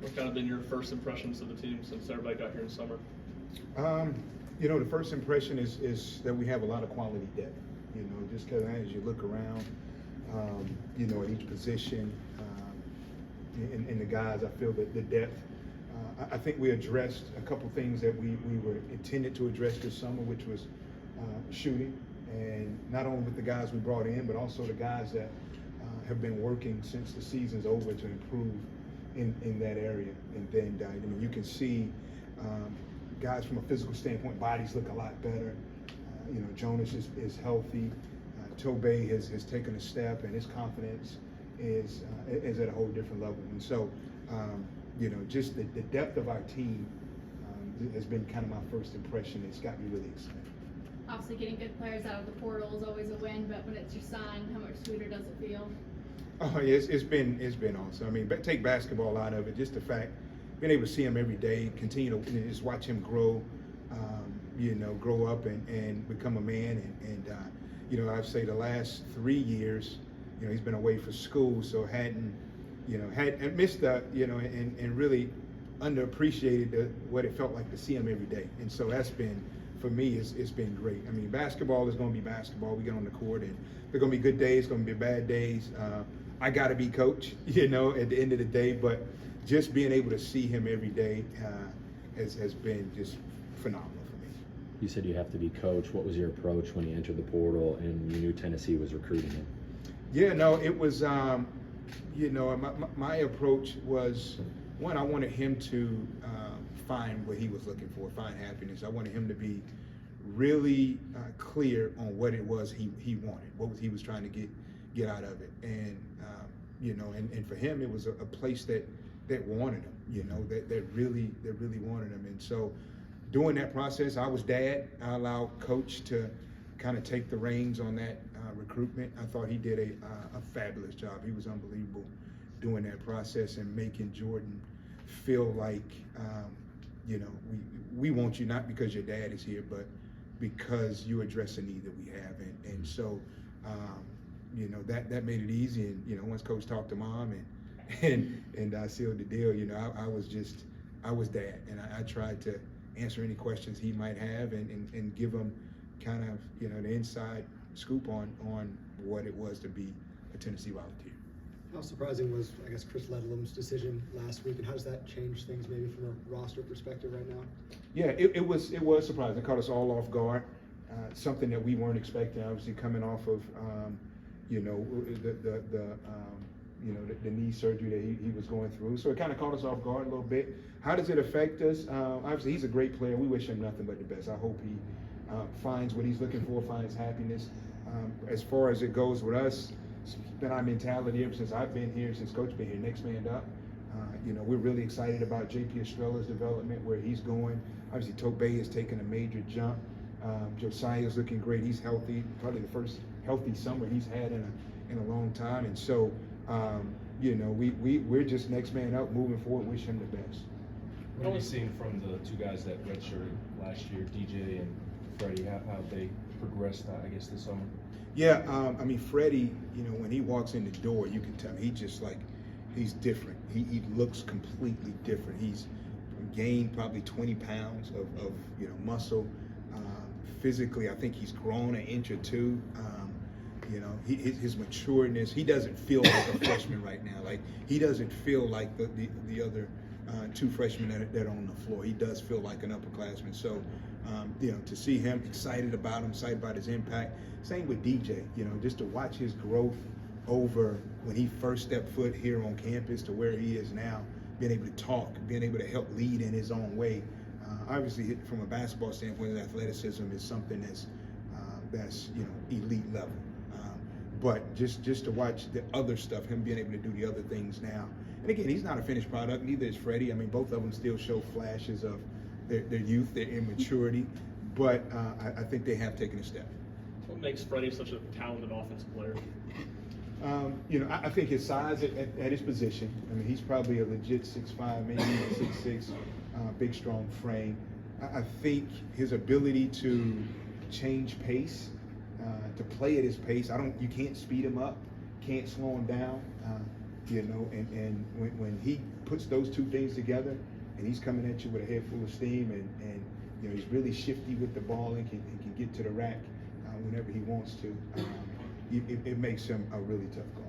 What's kind of been your first impressions of the team since everybody got here in summer? The first impression is that we have a lot of quality depth. Just because as you look around, at each position, and the guys, I feel that the depth. I think we addressed a couple things that we were intended to address this summer, which was shooting, and not only with the guys we brought in, but also the guys that have been working since the season's over to improve in that area. And then you can see guys from a physical standpoint, bodies look a lot better. Jonas is healthy. Tobey has taken a step, and his confidence is at a whole different level. And so, just the depth of our team has been kind of my first impression. It's got me really excited. Obviously, getting good players out of the portal is always a win, but when it's your sign, how much sweeter does it feel? Oh yeah, it's been awesome. I mean, take basketball out of it, just the fact being able to see him every day, continue to just watch him grow, grow up and become a man. And I'd say the last 3 years, he's been away for school, so hadn't missed the, and really underappreciated what it felt like to see him every day. And so that's been, for me, it's been great. I mean, basketball is going to be basketball. We get on the court, and there are going to be good days, going to be bad days. I got to be coach, at the end of the day, but just being able to see him every day has been just phenomenal for me. You said you have to be coach. What was your approach when you entered the portal and you knew Tennessee was recruiting him? Yeah, no, it was, my approach was, one, I wanted him to find what he was looking for, find happiness. I wanted him to be really clear on what it was he wanted, what he was trying to get out of it. And, and for him, it was a place that wanted him, that really wanted him. And so during that process, I was dad. I allowed coach to kind of take the reins on that recruitment. I thought he did a fabulous job. He was unbelievable doing that process and making Jordan feel like, we want you not because your dad is here, but because you address a need that we have. And so, that made it easy. And, once coach talked to mom and I sealed the deal, I was dad. And I tried to answer any questions he might have and give him kind of, the inside scoop on what it was to be a Tennessee Volunteer. How surprising was, I guess, Chris Ledlum's decision last week, and how does that change things maybe from a roster perspective right now? Yeah, it was surprising. It caught us all off guard. Something that we weren't expecting, obviously coming off of, the knee surgery that he was going through. So it kind of caught us off guard a little bit. How does it affect us? Obviously, he's a great player. We wish him nothing but the best. I hope he finds what he's looking for, finds happiness. As far as it goes with us, it's been our mentality ever since I've been here, since Coach been here, next man up. We're really excited about J.P. Estrella's development, where he's going. Obviously, Tobey has taken a major jump. Josiah's looking great. He's healthy, probably the first healthy summer he's had in a long time. And so, we're just next man up, moving forward, wish him the best. What have you seen from the two guys that redshirted last year, DJ and Freddie? How they progressed, I guess, this summer? Yeah, Freddie, when he walks in the door, you can tell he just he's different. He looks completely different. He's gained probably 20 pounds of muscle. Physically, I think he's grown an inch or two. His matureness, he doesn't feel like a freshman right now. Like, he doesn't feel like the other two freshmen that are on the floor. He does feel like an upperclassman. So, to see him, excited about his impact. Same with DJ, just to watch his growth over when he first stepped foot here on campus to where he is now, being able to talk, being able to help lead in his own way. Obviously, from a basketball standpoint, his athleticism is something that's elite level. But just to watch the other stuff, him being able to do the other things now. And again, he's not a finished product, neither is Freddie. I mean, both of them still show flashes of their youth, their immaturity, but I think they have taken a step. What makes Freddie such a talented offensive player? I think his size at his position. I mean, he's probably a legit 6'5", maybe 6'6", big, strong frame. I think his ability to change pace, to play at his pace. You can't speed him up, can't slow him down. you know, and when he puts those two things together, and he's coming at you with a head full of steam, and you know, he's really shifty with the ball and can get to the rack whenever he wants to. It makes him a really tough guard.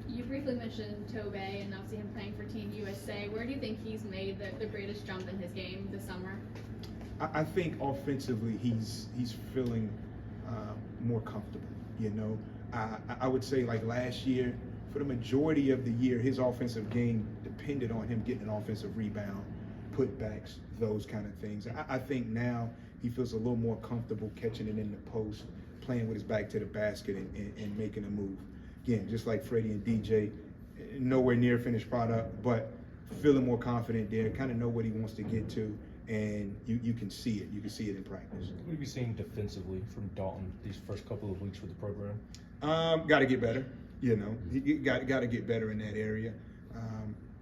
You briefly mentioned Tobe and obviously him playing for Team USA. Where do you think he's made the greatest jump in his game this summer? I think offensively he's feeling more comfortable. You know, I would say like last year, for the majority of the year, his offensive game depended on him getting an offensive rebound, putbacks, those kind of things. I think now he feels a little more comfortable catching it in the post, playing with his back to the basket and making a move. Again, just like Freddie and DJ, nowhere near finished product, but feeling more confident there, kind of know what he wants to get to, and you can see it. You can see it in practice. What have you seen defensively from Dalton these first couple of weeks for the program? Got to get better. You know, he got to get better in that area.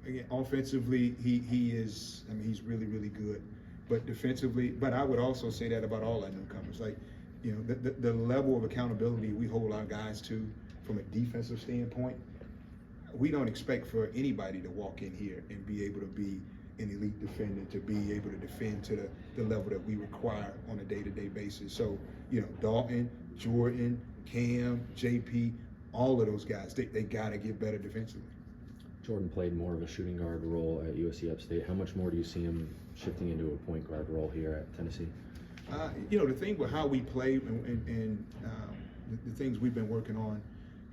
Again, offensively, he is. I mean, he's really, really good. But defensively, but I would also say that about all our newcomers. Like, you know, the level of accountability we hold our guys to from a defensive standpoint, we don't expect for anybody to walk in here and be able to be an elite defender, to be able to defend to the level that we require on a day-to-day basis. So, you know, Dalton, Jordan, Cam, JP, all of those guys, they got to get better defensively. Jordan played more of a shooting guard role at USC Upstate. How much more do you see him shifting into a point guard role here at Tennessee? You know, the thing with how we play and the things we've been working on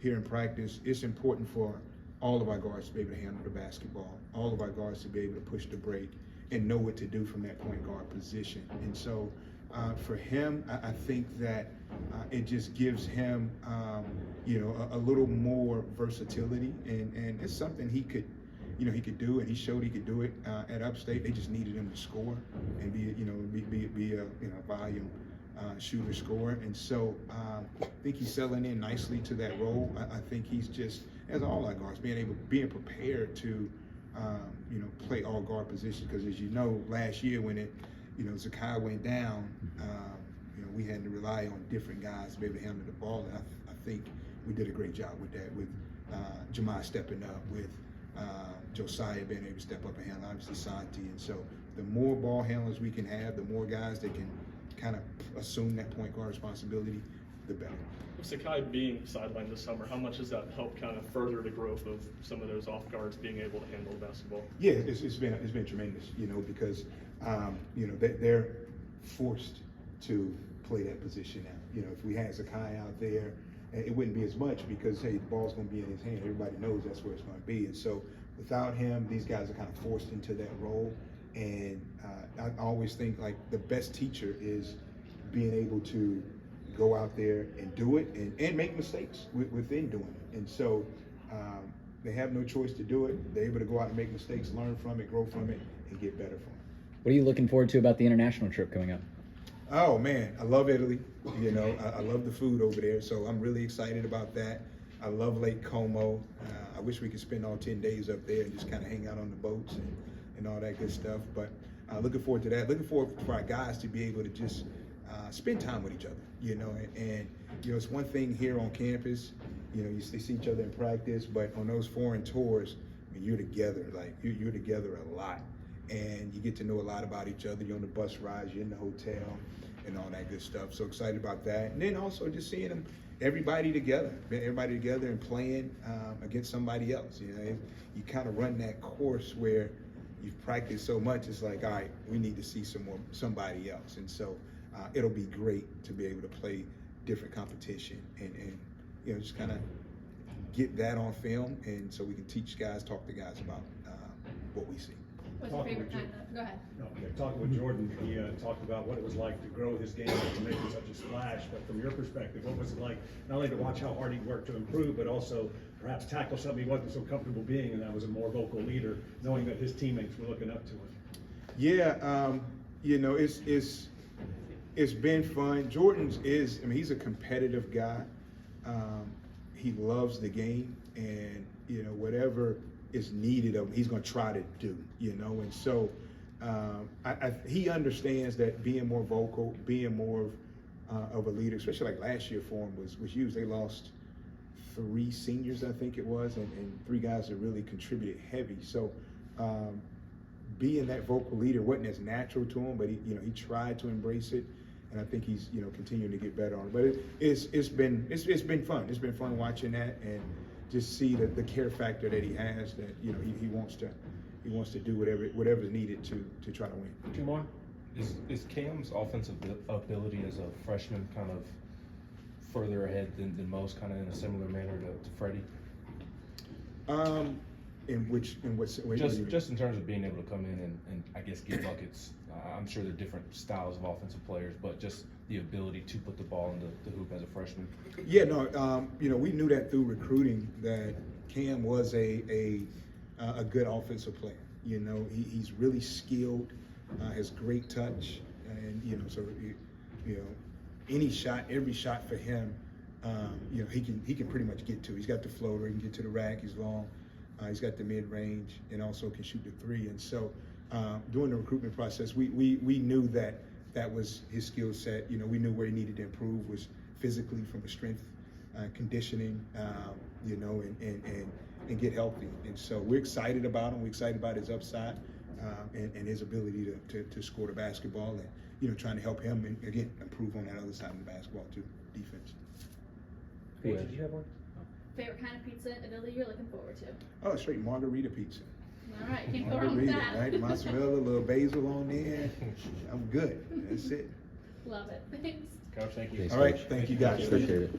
here in practice, it's important for all of our guards to be able to handle the basketball, all of our guards to be able to push the break and know what to do from that point guard position. And so for him, I think that it just gives him, you know, a little more versatility, and it's something he could, you know, he could do, and he showed he could do it at Upstate. They just needed him to score and be a volume shooter scorer. And so I think he's settling in nicely to that role. I think he's just, as all our guards, being prepared to you know, play all guard positions, because as you know, last year when Zakai went down, you know, we had to rely on different guys to be able to handle the ball, and I think we did a great job with that, with Jamai stepping up, with Josiah being able to step up and handle, obviously Santi. And so the more ball handlers we can have, the more guys that can kind of assume that point guard responsibility, the better. With Sakai being sidelined this summer, how much has that helped kind of further the growth of some of those off guards being able to handle the basketball? Yeah, it's been tremendous, you know, because you know, they're forced to play that position now. You know, if we had Sakai out there, it wouldn't be as much, because hey, the ball's going to be in his hand. Everybody knows that's where it's going to be. And so without him, these guys are kind of forced into that role. And I always think like the best teacher is being able to go out there and do it and make mistakes within doing it. And so they have no choice to do it. They're able to go out and make mistakes, learn from it, grow from it, and get better from it. What are you looking forward to about the international trip coming up? Oh man, I love Italy. You know, I love the food over there, so I'm really excited about that. I love Lake Como. I wish we could spend all 10 days up there and just kind of hang out on the boats and all that good stuff. But looking forward to that. Looking forward for our guys to be able to just spend time with each other. You know, and you know, it's one thing here on campus. You know, they see each other in practice, but on those foreign tours, I mean, you're together. Like you're together a lot, and you get to know a lot about each other. You're on the bus rides, you're in the hotel, and all that good stuff. So excited about that. And then also just seeing them, everybody together and playing against somebody else. You know, you kind of run that course where you've practiced so much. It's like, all right, we need to see somebody else. And so it'll be great to be able to play different competition and you know, just kind of get that on film, and so we can teach guys, talk to guys about what we see. What's your favorite kind of? Go ahead. No, okay. Talking with Jordan, he talked about what it was like to grow his game to make it such a splash. But from your perspective, what was it like not only to watch how hard he worked to improve, but also perhaps tackle something he wasn't so comfortable being, and that was a more vocal leader, knowing that his teammates were looking up to him? Yeah, you know, it's been fun. Jordan's I mean, he's a competitive guy. He loves the game, and you know, whatever is needed of him, he's going to try to do. You know, and so he understands that being more vocal, being more of a leader, especially like last year for him, was huge. They lost 3 seniors, I think it was, and 3 guys that really contributed heavy. So being that vocal leader wasn't as natural to him, but he tried to embrace it, and I think he's continuing to get better on it. But it's been fun. It's been fun watching that and just see the care factor that he has. That he wants to do whatever's needed to try to win. Jamar, is Cam's offensive ability as a freshman kind of further ahead than most, kind of in a similar manner to Freddie? In what do you mean? Just in terms of being able to come in and I guess get buckets. I'm sure they're different styles of offensive players, but just the ability to put the ball in the hoop as a freshman. Yeah, no, we knew that through recruiting that Cam was a good offensive player. He's really skilled, has great touch, and any shot, every shot for him, he can pretty much get to. He's got the floater, he can get to the rack, he's long, he's got the mid range, and also can shoot the 3. And so during the recruitment process, we knew that was his skill set. We knew where he needed to improve was physically from a strength, conditioning, and get healthy. And so we're excited about him. We're excited about his upside and his ability to score the basketball, and trying to help him and again improve on that other side of the basketball too, defense. Hey, did you have one? Favorite kind of pizza in Italy you're looking forward to? Oh, straight margarita pizza. All right, can't go wrong with Margarita, that. right? Mozzarella, a little basil on there. I'm good. That's it. Love it. Thanks. Coach, thank you. Thanks, All right, Coach. thank you guys. Appreciate it.